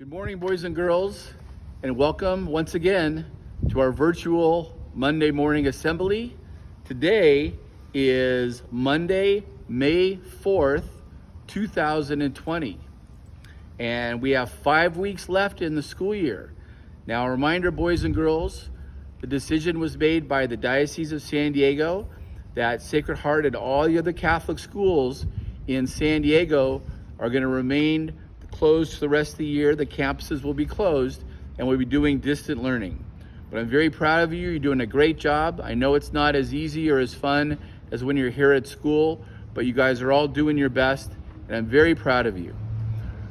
Good morning, boys and girls, and welcome once again to our virtual Monday morning assembly. Today is Monday, May 4th, 2020, and we have 5 weeks left in the school year. Now, a reminder, boys and girls, the decision was made by the Diocese of San Diego that Sacred Heart and all the other Catholic schools in San Diego are going to remain closed for the rest of the year. The campuses will be closed and we'll be doing distant learning. But I'm very proud of you. You're doing a great job. I know it's not as easy or as fun as when you're here at school, but you guys are all doing your best and I'm very proud of you.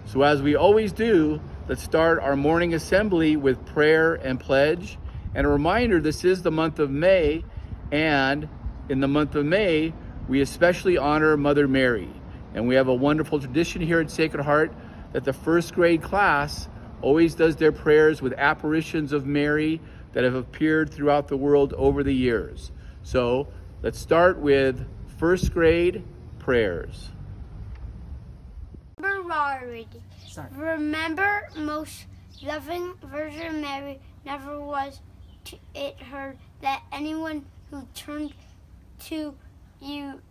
So as we always do, let's start our morning assembly with prayer and pledge. And a reminder, this is the month of May, and in the month of May, we especially honor Mother Mary. And we have a wonderful tradition here at Sacred Heart that the first grade class always does their prayers with apparitions of Mary that have appeared throughout the world over the years. So let's start with first grade prayers. Remember, most loving Virgin Mary, never was it heard that anyone who turned to you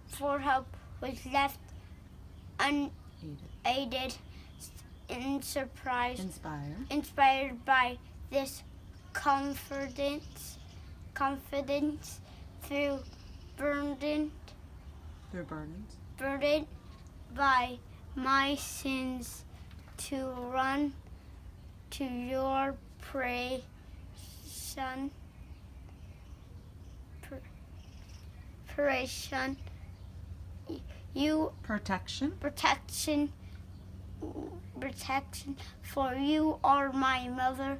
for help was left unaided. Inspired by this confidence through burdened by my sins, to run to your protection for you are my mother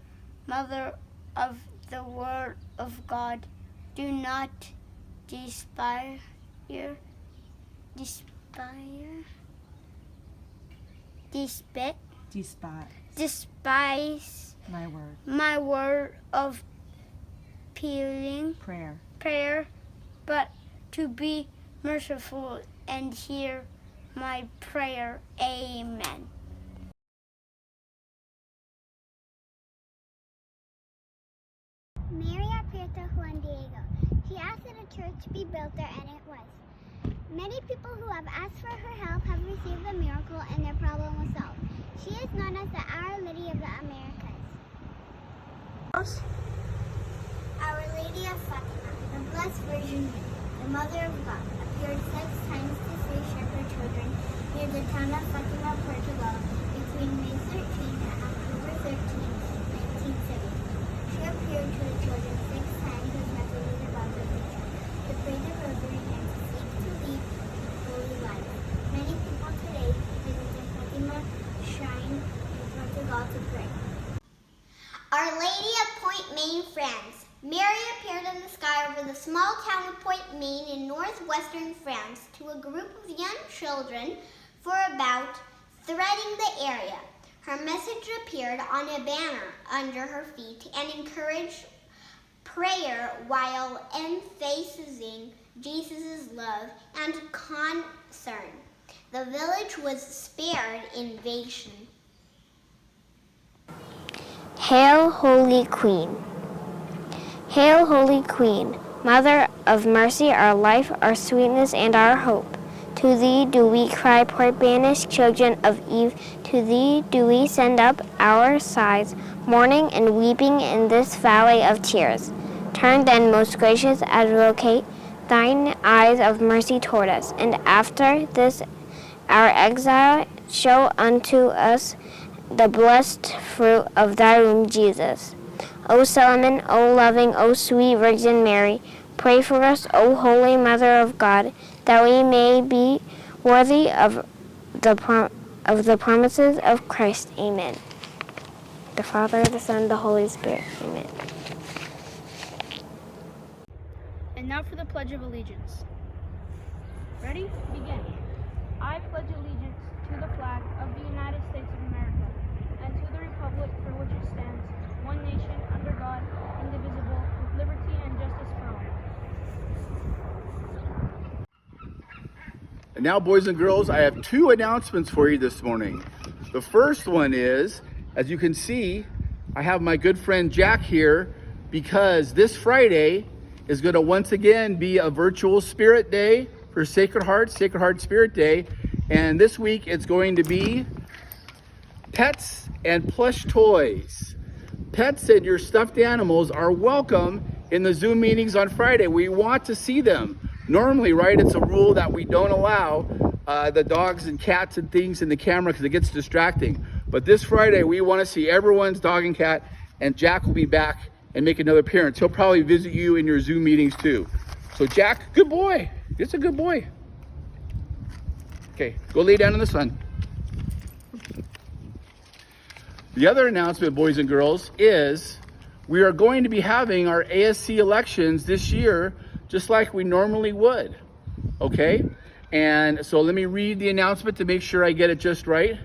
of the word of God. Do not despise my word of pleading prayer, but to be merciful and hear my prayer. Amen. Mary appeared to Juan Diego. She asked that a church be built there, and it was. Many people who have asked for her help have received the miracle, and their problem was solved. She is known as the Our Lady of the Americas. Our Lady of Fatima, the Blessed Virgin Mary, the Mother of God, appeared 6 times to 3 shepherd children near the town of Fatima, Portugal, between May 13 and October 13, 1970. She appeared to the children 6 times as messages about the future, to pray the rosary and to seek to lead holy lives. Many people today visit the Fatima shrine in Portugal to pray. Our Lady of Point Maine, France. Mary appeared in the sky over the small town of Point Maine in northwestern France to a group of young children for about threading the area. Her message appeared on a banner under her feet and encouraged prayer while emphasizing Jesus' love and concern. The village was spared invasion. Hail, Holy Queen. Hail, Holy Queen, Mother of mercy, our life, our sweetness, and our hope. To thee do we cry, poor banished children of Eve. To thee do we send up our sighs, mourning and weeping in this valley of tears. Turn then, most gracious Advocate, thine eyes of mercy toward us, and after this our exile show unto us the blessed fruit of thy womb, Jesus. O Solomon, O loving, O sweet Virgin Mary, pray for us, O Holy Mother of God, that we may be worthy of the promises of Christ. Amen. The Father, the Son, the Holy Spirit. Amen. And now for the Pledge of Allegiance. Ready? Begin. I pledge allegiance to the flag of the United States of America and to the republic for which it stands, one nation, under God, indivisible, with liberty and justice for all. And now, boys and girls, I have 2 announcements for you this morning. The first one is as you can see, I have my good friend Jack here because this Friday is going to once again be a virtual Spirit Day for Sacred Heart Spirit Day. And this week it's going to be pets and plush toys. Pets and your stuffed animals are welcome in the Zoom meetings on Friday. We want to see them. Normally, right, it's a rule that we don't allow the dogs and cats and things in the camera because it gets distracting. But this Friday, we want to see everyone's dog and cat, and Jack will be back and make another appearance. He'll probably visit you in your Zoom meetings too. So Jack, good boy. It's a good boy. Okay, go lay down in the sun. The other announcement, boys and girls, is we are going to be having our ASC elections this year just like we normally would, okay? And so let me read the announcement to make sure I get it just right.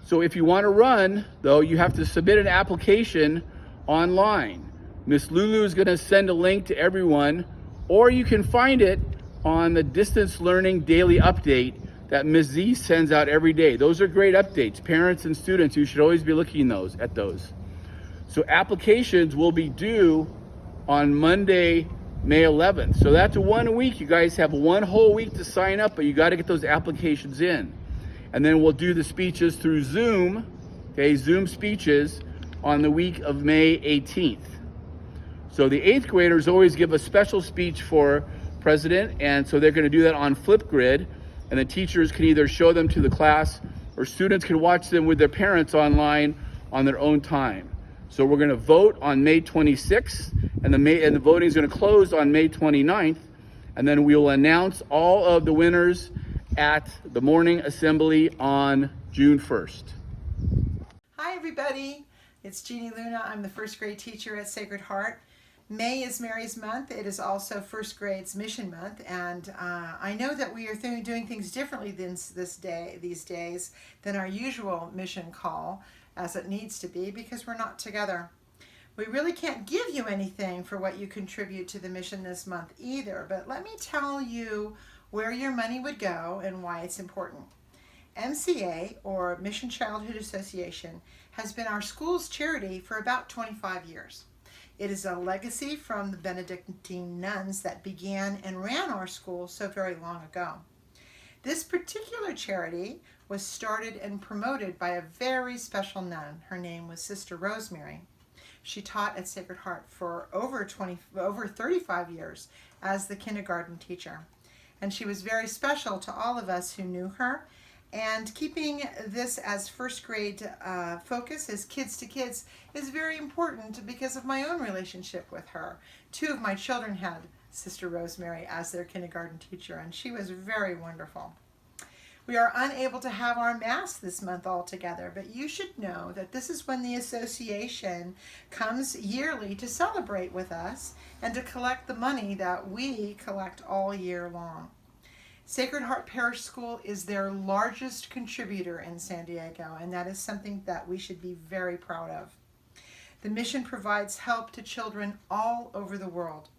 So if you want to run, though, you have to submit an application online. Miss Lulu is going to send a link to everyone, or you can find it on the Distance Learning Daily Update that Ms. Z sends out every day. Those are great updates. Parents and students, you should always be looking at those. So applications will be due on Monday, May 11th. So that's 1 week. You guys have 1 whole week to sign up, but you got to get those applications in. And then we'll do the speeches through Zoom, okay, Zoom speeches on the week of May 18th. So the 8th graders always give a special speech for president, and so they're going to do that on Flipgrid, and the teachers can either show them to the class or students can watch them with their parents online on their own time. So we're going to vote on May 26th, and the voting is going to close on May 29th, and then we will announce all of the winners at the morning assembly on June 1st. Hi everybody, it's Jeannie Luna. I'm the first grade teacher at Sacred Heart. May is Mary's month. It is also first grade's mission month, and I know that we are doing things differently these days than our usual mission call, as it needs to be, because we're not together. We really can't give you anything for what you contribute to the mission this month either, but let me tell you where your money would go and why it's important. MCA, or Mission Childhood Association, has been our school's charity for about 25 years. It is a legacy from the Benedictine nuns that began and ran our school so very long ago. This particular charity was started and promoted by a very special nun. Her name was Sister Rosemary. She taught at Sacred Heart for over 35 years as the kindergarten teacher. And she was very special to all of us who knew her. And keeping this as first grade focus, as kids to kids, is very important because of my own relationship with her. 2 of my children had Sister Rosemary as their kindergarten teacher, and she was very wonderful. We are unable to have our Mass this month all together, but you should know that this is when the association comes yearly to celebrate with us and to collect the money that we collect all year long. Sacred Heart Parish School is their largest contributor in San Diego, and that is something that we should be very proud of. The mission provides help to children all over the world.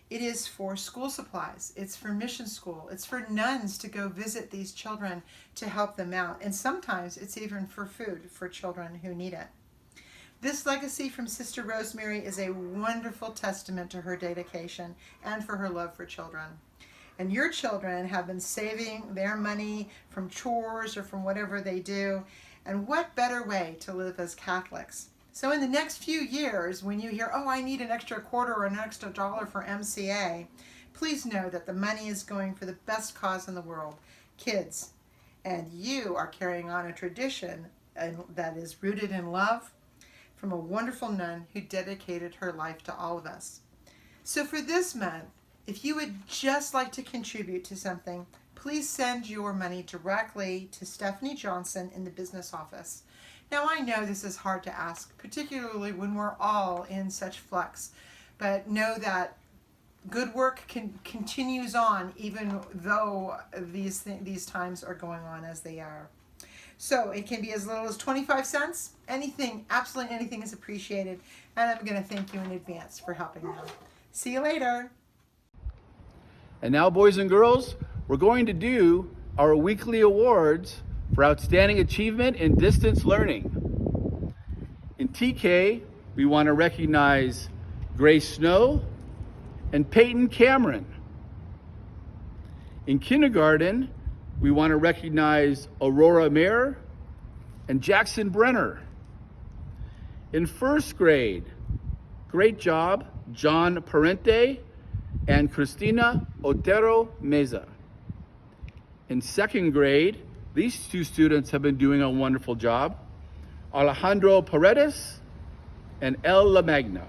It is for school supplies, it's for mission school, it's for nuns to go visit these children to help them out, and sometimes it's even for food for children who need it. This legacy from Sister Rosemary is a wonderful testament to her dedication and for her love for children. And your children have been saving their money from chores or from whatever they do, and what better way to live as Catholics? So in the next few years, when you hear, oh, I need an extra quarter or an extra dollar for MCA, please know that the money is going for the best cause in the world, kids. And you are carrying on a tradition that is rooted in love from a wonderful nun who dedicated her life to all of us. So for this month, if you would just like to contribute to something, please send your money directly to Stephanie Johnson in the business office. Now, I know this is hard to ask, particularly when we're all in such flux, but know that good work continues on even though these times are going on as they are. So it can be as little as 25 cents. Anything, absolutely anything is appreciated, and I'm going to thank you in advance for helping them. See you later. And now, boys and girls, we're going to do our weekly awards for outstanding achievement in distance learning. TK, we want to recognize Grace Snow and Peyton Cameron. In kindergarten, we want to recognize Aurora Mayer and Jackson Brenner. In first grade, great job, John Parente and Cristina Otero Meza. In second grade, these two students have been doing a wonderful job, Alejandro Paredes and El La Magna.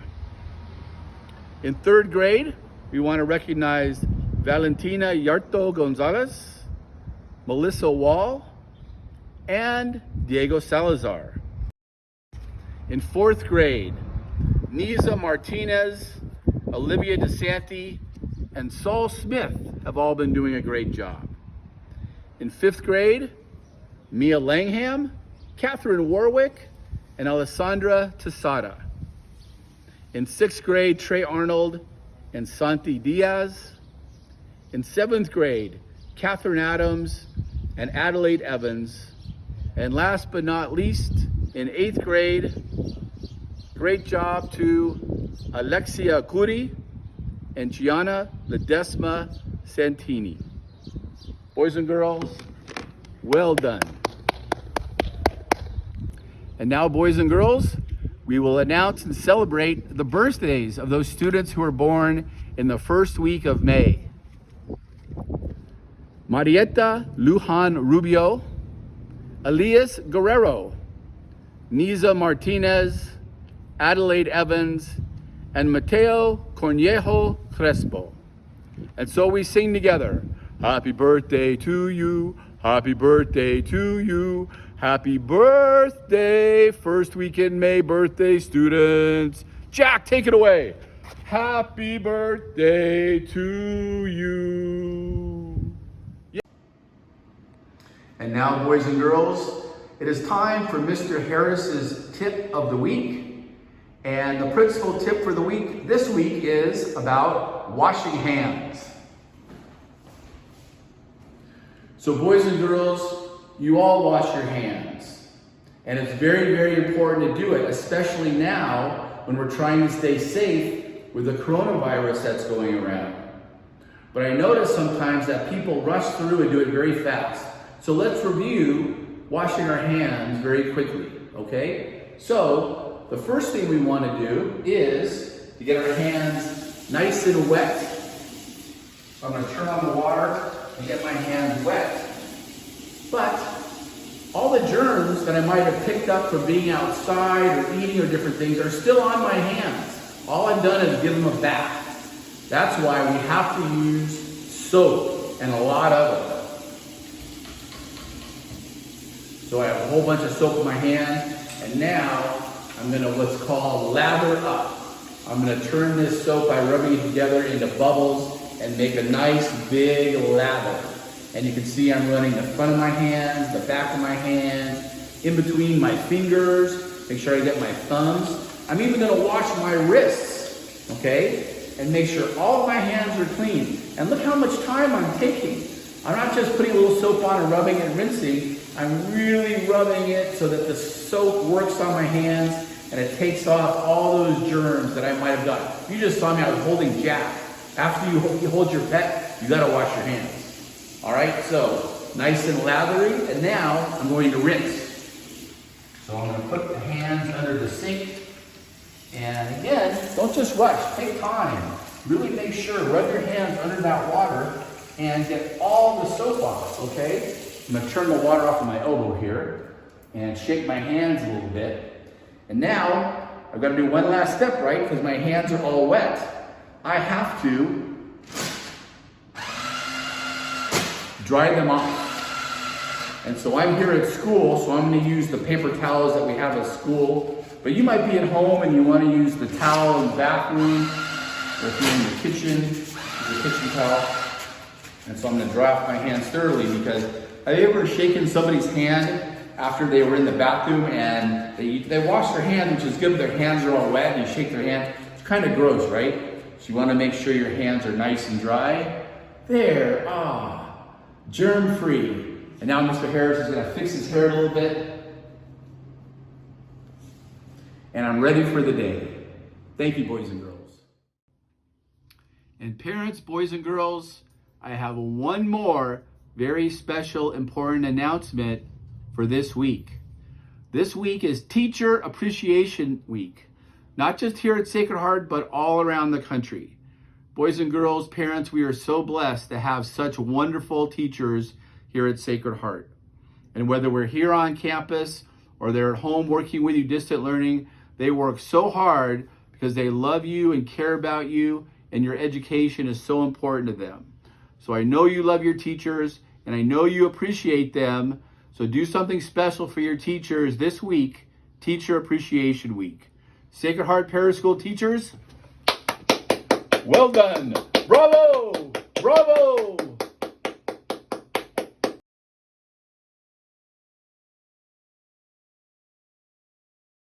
In third grade, we want to recognize Valentina Yarto Gonzalez, Melissa Wall, and Diego Salazar. In fourth grade, Niza Martinez, Olivia DeSanti, and Saul Smith have all been doing a great job. In fifth grade, Mia Langham, Catherine Warwick, and Alessandra Tesada. In sixth grade, Trey Arnold and Santi Diaz. In seventh grade, Catherine Adams and Adelaide Evans. And last but not least, in eighth grade, great job to Alexia Curi and Gianna Ledesma Santini. Boys and girls, well done. And now, boys and girls, we will announce and celebrate the birthdays of those students who were born in the first week of May. Marietta Lujan Rubio, Elias Guerrero, Niza Martinez, Adelaide Evans, and Mateo Cornejo Crespo. And so we sing together, happy birthday to you, happy birthday to you, happy birthday, first week in May birthday students. Jack, take it away. Happy birthday to you. Yeah. And now, boys and girls, it is time for Mr. Harris's tip of the week. And the principal tip for the week this week is about washing hands. So boys and girls, you all wash your hands. And it's very, very important to do it, especially now when we're trying to stay safe with the coronavirus that's going around. But I notice sometimes that people rush through and do it very fast. So let's review washing our hands very quickly, okay? So the first thing we want to do is to get our hands nice and wet. So I'm going to turn on the water and get my hands wet. But all the germs that I might have picked up from being outside or eating or different things are still on my hands. All I've done is give them a bath. That's why we have to use soap, and a lot of it. So I have a whole bunch of soap in my hand, and now I'm going to what's called lather up. I'm going to turn this soap by rubbing it together into bubbles and make a nice big lather. And you can see I'm running the front of my hands, the back of my hands, in between my fingers, make sure I get my thumbs. I'm even going to wash my wrists, okay? And make sure all of my hands are clean. And look how much time I'm taking. I'm not just putting a little soap on and rubbing and rinsing. I'm really rubbing it so that the soap works on my hands and it takes off all those germs that I might have done. You just saw me, I was holding Jack. After you hold your pet, you gotta wash your hands. All right, so nice and lathery, and now I'm going to rinse. So I'm gonna put the hands under the sink, and again, don't just rush, take time. Really make sure, rub your hands under that water and get all the soap off, okay? I'm gonna turn the water off of my elbow here and shake my hands a little bit. And now, I've gotta do one last step, right? Because my hands are all wet. I have to dry them off. And so I'm here at school, so I'm gonna use the paper towels that we have at school. But you might be at home and you wanna use the towel in the bathroom, or if you're in the kitchen, the kitchen towel. And so I'm gonna dry off my hands thoroughly, because have you ever shaken somebody's hand after they were in the bathroom and they wash their hand, which is good, but their hands are all wet, and you shake their hand? It's kind of gross, right? So you wanna make sure your hands are nice and dry. There, germ-free. And now Mr. Harris is gonna fix his hair a little bit. and I'm ready for the day. Thank you, boys and girls. And parents, boys and girls, I have one more very special, important announcement for this week. This week is Teacher Appreciation Week, not just here at Sacred Heart, but all around the country. Boys and girls, parents, we are so blessed to have such wonderful teachers here at Sacred Heart. And whether we're here on campus or they're at home working with you distant learning, they work so hard because they love you and care about you, and your education is so important to them. So I know you love your teachers, and I know you appreciate them. So do something special for your teachers this week, Teacher Appreciation Week. Sacred Heart Parish School teachers, well done. Bravo! Bravo!